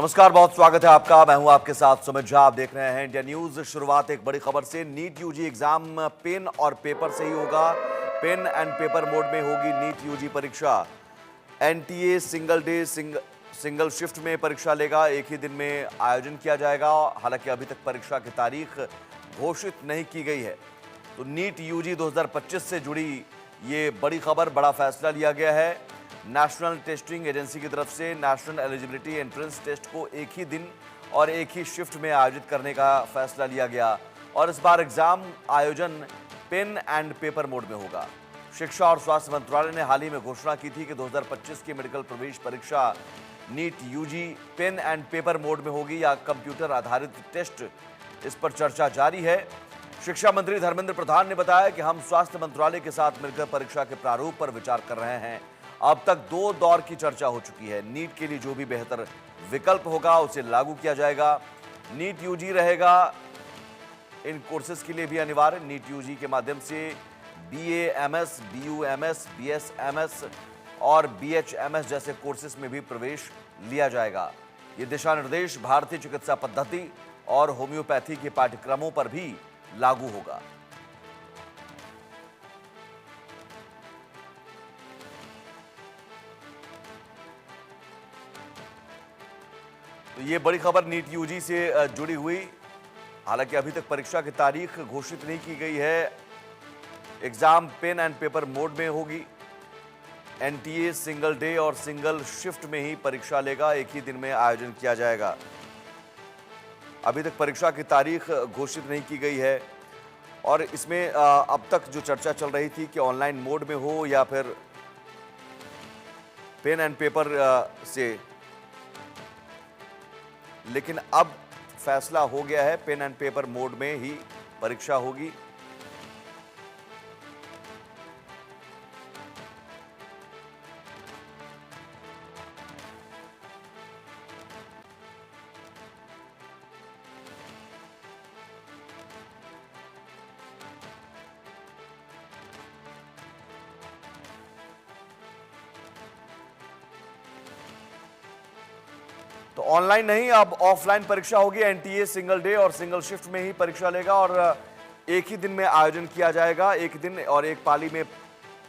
नमस्कार, बहुत स्वागत है आपका। मैं हूं आपके साथ सुमित झा। आप देख रहे हैं इंडिया न्यूज। शुरुआत एक बड़ी खबर से। नीट यूजी एग्जाम पेन और पेपर से ही होगा। पेन एंड पेपर मोड में होगी नीट यूजी परीक्षा। NTA single day single shift में परीक्षा लेगा। एक ही दिन में आयोजन किया जाएगा। हालांकि अभी तक परीक्षा की तारीख घोषित नहीं की गई है। तो नीट यूजी 2025 से जुड़ी ये बड़ी खबर, बड़ा फैसला लिया गया है। नेशनल टेस्टिंग एजेंसी की तरफ से नेशनल एलिजिबिलिटी एंट्रेंस टेस्ट को एक ही दिन और एक ही शिफ्ट में आयोजित करने का फैसला लिया गया। और इस बार एग्जाम आयोजन पेन एंड पेपर मोड में होगा। शिक्षा और स्वास्थ्य मंत्रालय ने हाल ही में घोषणा की थी कि 2025 की मेडिकल प्रवेश परीक्षा NEET UG pen and paper mode में होगी या कंप्यूटर आधारित टेस्ट। इस पर चर्चा जारी है। शिक्षा मंत्री धर्मेंद्र प्रधान ने बताया कि हम स्वास्थ्य मंत्रालय के साथ मिलकर परीक्षा के प्रारूप पर विचार कर रहे हैं। अब तक 2 दौर की चर्चा हो चुकी है। नीट के लिए जो भी बेहतर विकल्प होगा उसे लागू किया जाएगा। नीट यूजी रहेगा इन कोर्सेज के लिए भी अनिवार्य। नीट यूजी के माध्यम से बीएएमएस, बीयूएमएस, बीएसएमएस और बीएचएमएस जैसे कोर्सेज में भी प्रवेश लिया जाएगा। ये दिशा निर्देश भारतीय चिकित्सा पद्धति और होम्योपैथी के पाठ्यक्रमों पर भी लागू होगा। तो ये बड़ी खबर नीट यूजी से जुड़ी हुई। हालांकि अभी तक परीक्षा की तारीख घोषित नहीं की गई है। Exam pen and paper mode में होगी। एनटीए सिंगल डे और सिंगल शिफ्ट में ही परीक्षा लेगा। एक ही दिन में आयोजन किया जाएगा। अभी तक परीक्षा की तारीख घोषित नहीं की गई है। और इसमें अब तक जो चर्चा चल रही थी कि ऑनलाइन मोड में हो या फिर पेन एंड पेपर से, लेकिन अब फैसला हो गया है पेन एंड पेपर मोड में ही परीक्षा होगी। तो ऑनलाइन नहीं, अब ऑफलाइन परीक्षा होगी। एनटीए सिंगल डे और सिंगल शिफ्ट में ही परीक्षा लेगा और एक ही दिन में आयोजन किया जाएगा। एक दिन और एक पाली में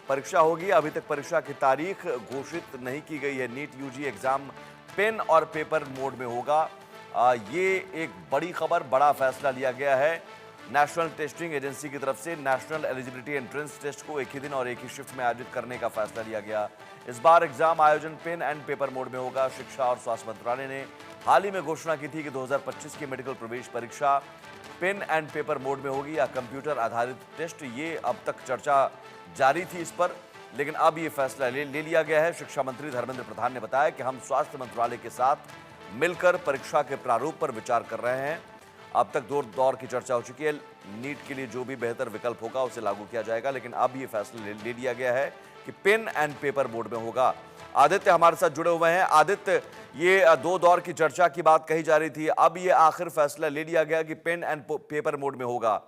परीक्षा होगी। अभी तक परीक्षा की तारीख घोषित नहीं की गई है। नीट यूजी एग्जाम पेन और पेपर मोड में होगा। ये एक बड़ी खबर, बड़ा फैसला लिया गया है। नेशनल टेस्टिंग एजेंसी की तरफ से नेशनल एलिजिबिलिटी एंट्रेंस टेस्ट को एक ही दिन और एक ही शिफ्ट में आयोजित करने का फैसला लिया गया। इस बार एग्जाम आयोजन पेन एंड पेपर मोड में होगा। शिक्षा और स्वास्थ्य मंत्रालय ने हाल ही में घोषणा की थी कि 2025 की मेडिकल प्रवेश परीक्षा पेन एंड पेपर मोड में होगी या कंप्यूटर आधारित टेस्ट। ये अब तक चर्चा जारी थी इस पर, लेकिन अब ये फैसला ले लिया गया है। शिक्षा मंत्री धर्मेंद्र प्रधान ने बताया कि हम स्वास्थ्य मंत्रालय के साथ मिलकर परीक्षा के प्रारूप पर विचार कर रहे हैं। अब तक 2 दौर की चर्चा हो चुकी है। नीट के लिए जो भी बेहतर विकल्प होगा उसे लागू किया जाएगा, लेकिन अब ये फैसला ले लिया गया है कि पेन एंड पेपर मोड में होगा। आदित्य हमारे साथ जुड़े हुए हैं। आदित्य, ये 2 दौर की चर्चा की बात कही जा रही थी, अब ये आखिर फैसला ले लिया गया कि पेन एंड पेपर मोड में होगा।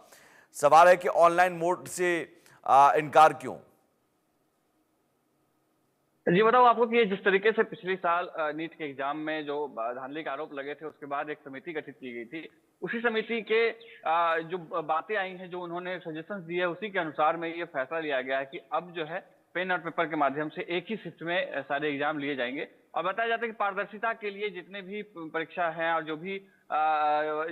सवाल है कि ऑनलाइन मोड से इनकार क्यों? जी बताओ आपको कि ये जिस तरीके से पिछले साल नीट के एग्जाम में जो धांधली के आरोप लगे थे, उसके बाद एक समिति गठित की गई थी। उसी समिति के जो बातें आई हैं, जो उन्होंने सजेशंस दिए, उसी के अनुसार में ये फैसला लिया गया है कि अब जो है पेन और पेपर के माध्यम से एक ही शिफ्ट में सारे एग्जाम लिए जाएंगे। और बताया जाता है कि पारदर्शिता के लिए जितने भी परीक्षा हैं और जो भी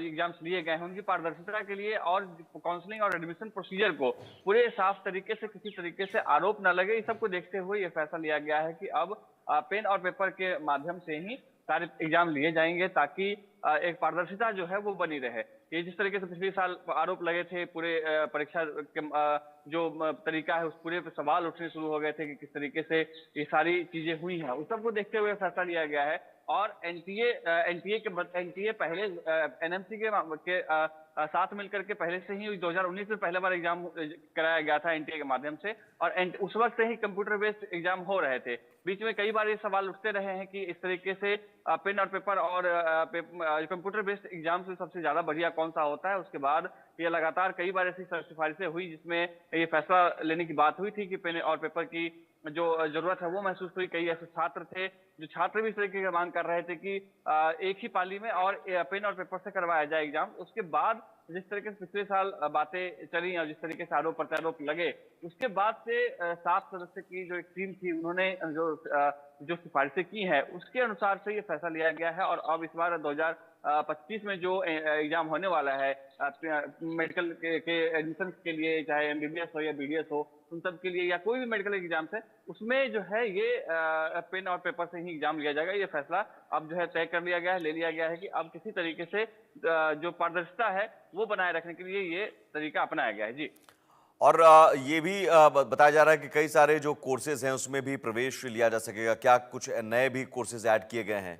एग्जाम्स लिए गए हैं, उनकी पारदर्शिता के लिए और काउंसलिंग और एडमिशन प्रोसीजर को पूरे साफ तरीके से, किसी तरीके से आरोप न लगे, इस सबको देखते हुए ये फैसला लिया गया है कि अब पेन और पेपर के माध्यम से ही सारे एग्जाम लिए जाएंगे, ताकि एक पारदर्शिता जो है वो बनी रहे। ये जिस तरीके से पिछले साल आरोप लगे थे, पूरे परीक्षा के जो तरीका है, उस पूरे पे सवाल उठने शुरू हो गए थे कि किस तरीके से ये सारी चीजें हुई हैं, उस सबको देखते हुए फैसला लिया गया है। और एनटीए पहले एनएमसी के साथ मिलकर के पहले से ही 2019 में पहले बार एग्जाम कराया गया था एनटीए के माध्यम से, और उस वक्त से ही कंप्यूटर बेस्ड एग्जाम हो रहे थे। बीच में कई बार ये सवाल उठते रहे हैं कि इस तरीके से पेन और पेपर और कंप्यूटर बेस्ड एग्जाम से सबसे ज्यादा बढ़िया कौन सा होता है। उसके बाद ये लगातार कई बार ऐसी सिफारिशें हुई जिसमें ये फैसला लेने की बात हुई थी कि पेन और पेपर की जो जरूरत है वो महसूस हुई। कई ऐसे छात्र थे जो छात्र भी इस तरीके की मांग कर रहे थे कि एक ही पाली में और पेन और पेपर से करवाया जाए एग्जाम। उसके बाद जिस तरीके से पिछले साल बातें चली और जिस तरीके से आरोप प्रत्यारोप लगे, उसके बाद से 7 सदस्य की जो एक टीम थी, उन्होंने जो सिफारिशें की हैं उसके अनुसार से ये फैसला लिया गया है। और अब इस बार 2025 में जो एग्जाम होने वाला है मेडिकल के एडमिशन के लिए, चाहे एमबीबीएस हो या बीडीएस हो, उन सब के लिए या कोई भी मेडिकल एग्जाम है, उसमें जो है ये पेन और पेपर से ही एग्जाम लिया जाएगा। ये फैसला अब जो है तय कर लिया गया है, ले लिया गया है कि अब किसी तरीके से जो पारदर्शिता है वो बनाए रखने के लिए ये तरीका अपनाया गया है। जी। और ये भी बताया जा रहा है कि कई सारे जो कोर्सेज हैं उसमें भी प्रवेश लिया जा सकेगा। क्या कुछ नए भी कोर्सेज ऐड किए गए हैं?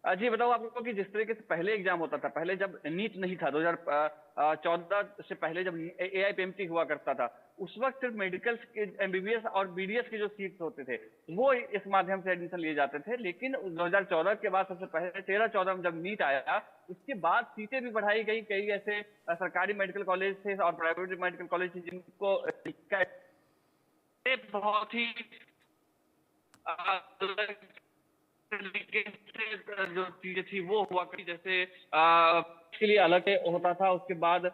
जी बताऊँ आपको कि जिस तरीके से पहले एग्जाम होता था, पहले जब नीट नहीं था, 2014 से पहले जब एआईपीएमटी हुआ करता था, उस वक्त सिर्फ मेडिकल के एमबीबीएस और बीडीएस के जो सीट्स होते थे वो इस माध्यम से एडमिशन लिए जाते थे। लेकिन 2014 के बाद सबसे पहले 13-14 में जब नीट आया, उसके बाद सीटें भी बढ़ाई गई। कई ऐसे सरकारी मेडिकल कॉलेज थे और प्राइवेट मेडिकल कॉलेज थे जिनको बहुत ही तरीके से जो चीजें थी वो हुआ करती, जैसे इसके लिए अलग होता था। उसके बाद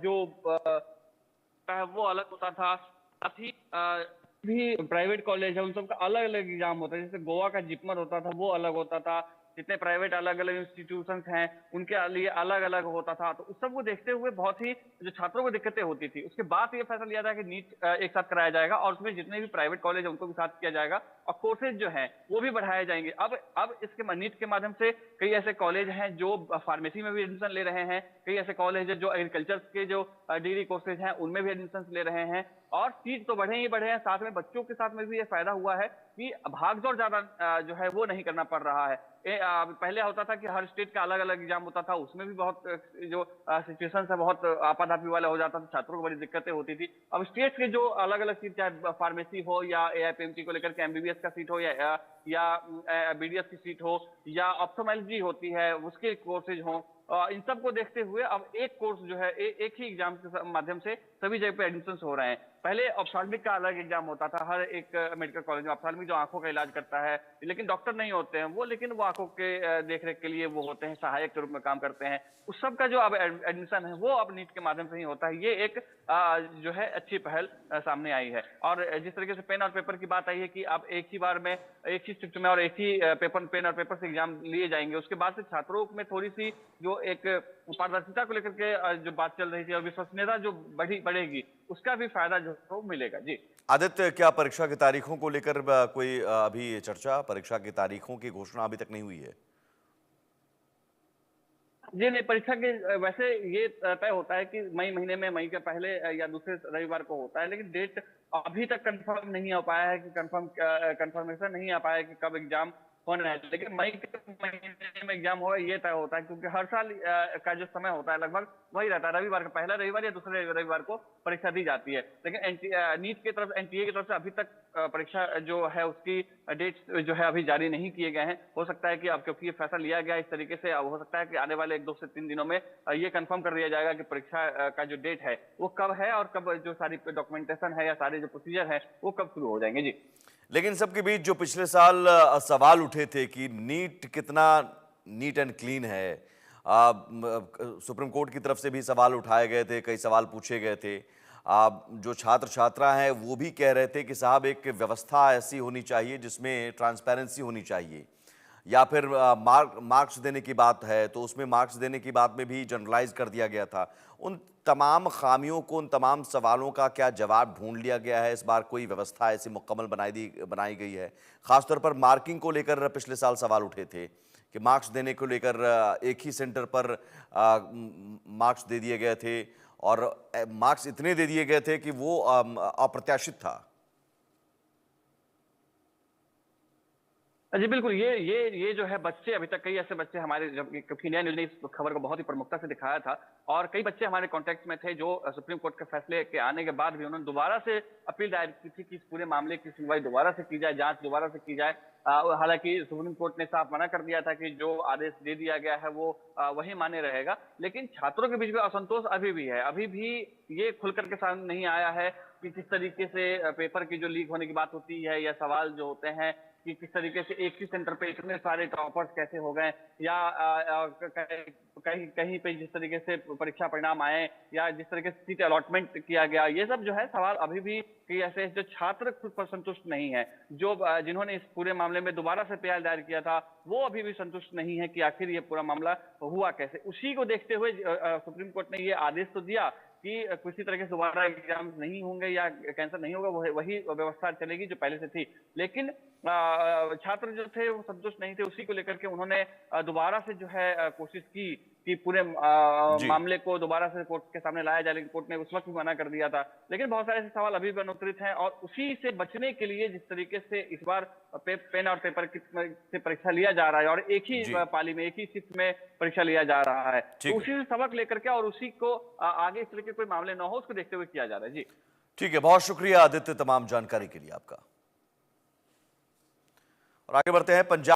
जो है वो अलग होता था। साथ ही भी प्राइवेट कॉलेज है उन सब का अलग अलग एग्जाम होता है। जैसे गोवा का जिपमर होता था वो अलग होता था। जितने प्राइवेट अलग अलग इंस्टीट्यूशंस हैं उनके लिए अलग अलग होता था। तो उस सब को देखते हुए बहुत ही जो छात्रों को दिक्कतें होती थी, उसके बाद ये फैसला लिया था कि नीट एक साथ कराया जाएगा और उसमें जितने भी प्राइवेट कॉलेज है उनको भी साथ किया जाएगा और कोर्सेज जो हैं वो भी बढ़ाए जाएंगे। अब इसके नीट के माध्यम से कई ऐसे कॉलेज हैं जो फार्मेसी में भी एडमिशन ले रहे हैं, कई ऐसे कॉलेज है जो एग्रीकल्चर के जो डिग्री कोर्सेज हैं उनमें भी एडमिशन ले रहे हैं। और सीट तो बढ़े ही बढ़े हैं, साथ में बच्चों के साथ में भी ये फायदा हुआ है कि भागदौड़ ज्यादा जो है वो नहीं करना पड़ रहा है। पहले होता था कि हर स्टेट का अलग अलग एग्जाम होता था, उसमें भी बहुत जो सिचुएशन है बहुत आपाधापी वाला हो जाता था, छात्रों को बड़ी दिक्कतें होती थी। अब स्टेट के जो अलग अलग सीट, चाहे फार्मेसी हो या एआईपीएमटी को लेकर के एमबीबीएस का सीट हो या बीडीएस की सीट हो या ऑप्थोमेट्री होती है उसके कोर्सेज हो, इन सब को देखते हुए अब एक कोर्स जो है एक ही एग्जाम के माध्यम से सभी जगह पे एडमिशन हो रहे हैं। पहले ऑप्थाल्मिक का अलग एग्जाम होता था हर एक मेडिकल कॉलेज में। ऑप्थाल्मिक जो आंखों का इलाज करता है, लेकिन डॉक्टर नहीं होते हैं वो, लेकिन वो आंखों के देखरेख के लिए वो होते हैं, सहायक के रूप में काम करते हैं। उस सब का जो अब एडमिशन है वो अब नीट के माध्यम से ही होता है। ये एक जो है अच्छी पहल सामने आई है। और जिस तरीके से पेन और पेपर की बात आई है कि अब एक ही बार में एक ही शिफ्ट में और एक ही पेन और पेपर से एग्जाम लिए जाएंगे, उसके बाद से छात्रों में थोड़ी सी जो एक पारदर्शिता को लेकर के जो बात चल रही थी और विश्वसनीयता जो बढ़ेगी, उसका भी फायदा जो है वो मिलेगा। जी आदित्य, क्या परीक्षा की तारीखों को लेकर कोई अभी चर्चा, परीक्षा की तारीखों की घोषणा अभी तक नहीं हुई है? जी नहीं, परीक्षा के वैसे ये तय होता है कि मई महीने में, मई के पहले या दूसरे रविवार को होता है, लेकिन डेट अभी तक कंफर्म नहीं हो पाया है कि कंफर्मेशन नहीं आ पाया है कि कब एग्जाम होना है। लेकिन मई के महीने में एग्जाम होगा ये तय होता है, क्योंकि हर साल का जो समय होता है लगभग वही रहता है, रविवार का पहला रविवार या दूसरे रविवार को परीक्षा दी जाती है। लेकिन नीट की तरफ, एनटीए की तरफ से अभी तक परीक्षा जो है उसकी डेट जो है अभी जारी नहीं किए गए हैं। हो सकता है कि अब क्योंकि ये फैसला लिया गया इस तरीके से, अब हो सकता है कि आने वाले 1-2 से 3 दिनों में ये कंफर्म कर दिया जाएगा कि परीक्षा का जो डेट है वो कब है और कब जो सारी डॉक्यूमेंटेशन है या सारे जो प्रोसीजर है वो कब शुरू हो जाएंगे। जी लेकिन सबके बीच जो पिछले साल सवाल उठे थे कि नीट कितना नीट एंड क्लीन है, सुप्रीम कोर्ट की तरफ से भी सवाल उठाए गए थे, कई सवाल पूछे गए थे। जो छात्र छात्रा हैं वो भी कह रहे थे कि साहब एक व्यवस्था ऐसी होनी चाहिए जिसमें ट्रांसपेरेंसी होनी चाहिए, या फिर मार्क्स देने की बात है तो उसमें मार्क्स देने की बात में भी जनरलाइज कर दिया गया था। उन तमाम खामियों को, उन तमाम सवालों का क्या जवाब ढूंढ लिया गया है? इस बार कोई व्यवस्था ऐसी मुकम्मल बनाई गई है? खासतौर पर मार्किंग को लेकर पिछले साल सवाल उठे थे कि मार्क्स देने को लेकर एक ही सेंटर पर मार्क्स दे दिए गए थे और मार्क्स इतने दे दिए गए थे कि वो अप्रत्याशित था। जी बिल्कुल, ये जो है बच्चे, अभी तक कई ऐसे बच्चे हमारे, जब क्योंकि इंडिया न्यूज़ ने इस खबर को बहुत ही प्रमुखता से दिखाया था और कई बच्चे हमारे कांटेक्ट में थे जो सुप्रीम कोर्ट के फैसले के आने के बाद भी उन्होंने दोबारा से अपील दायर की थी कि इस पूरे मामले की सुनवाई दोबारा से की जाए, जांच दोबारा से की जाए। हालांकि सुप्रीम कोर्ट ने साफ मना कर दिया था कि जो आदेश दे दिया गया है वो वही मान्य रहेगा, लेकिन छात्रों के बीच में असंतोष अभी भी है। अभी भी ये खुलकर के सामने नहीं आया है कि किस तरीके से पेपर की जो लीक होने की बात होती है, या सवाल जो होते हैं कि किस तरीके से एक ही सेंटर पे इतने सारे टॉपर्स कैसे हो गए, या कहीं कहीं पे जिस तरीके से परीक्षा परिणाम आए, या जिस तरीके से सीट अलॉटमेंट किया गया, ये सब जो है सवाल अभी भी कि ऐसे जो छात्र खुद पर संतुष्ट नहीं है, जो जिन्होंने इस पूरे मामले में दोबारा से पीआई दायर किया था, वो अभी भी संतुष्ट नहीं है कि आखिर ये पूरा मामला हुआ कैसे। उसी को देखते हुए सुप्रीम कोर्ट ने ये आदेश तो दिया कि किसी तरह के दोबारा एग्जाम नहीं होंगे या कैंसिल नहीं होगा, वही व्यवस्था चलेगी जो पहले से थी। लेकिन छात्र जो थे वो संतुष्ट नहीं थे, उसी को लेकर के उन्होंने दोबारा से जो है कोशिश की कि पूरे जी। मामले को दोबारा से कोर्ट के सामने लाया जाए, लेकिन कोर्ट ने उस वक्त भी मना कर दिया था। लेकिन बहुत सारे ऐसे सवाल अभी भी अनुत्तरित हैं, और उसी से बचने के लिए जिस तरीके से इस बार पेन और पेपर से परीक्षा लिया जा रहा है, और एक ही जी। पाली में, एक ही शिफ्ट में परीक्षा लिया जा रहा है, ठीक तो है। उसी से सबक लेकर के और उसी को आगे इस तरह के कोई मामले न हो, उसको देखते हुए किया जा रहा है। जी ठीक है, बहुत शुक्रिया आदित्य तमाम जानकारी के लिए आपका। और आगे बढ़ते हैं पंजाब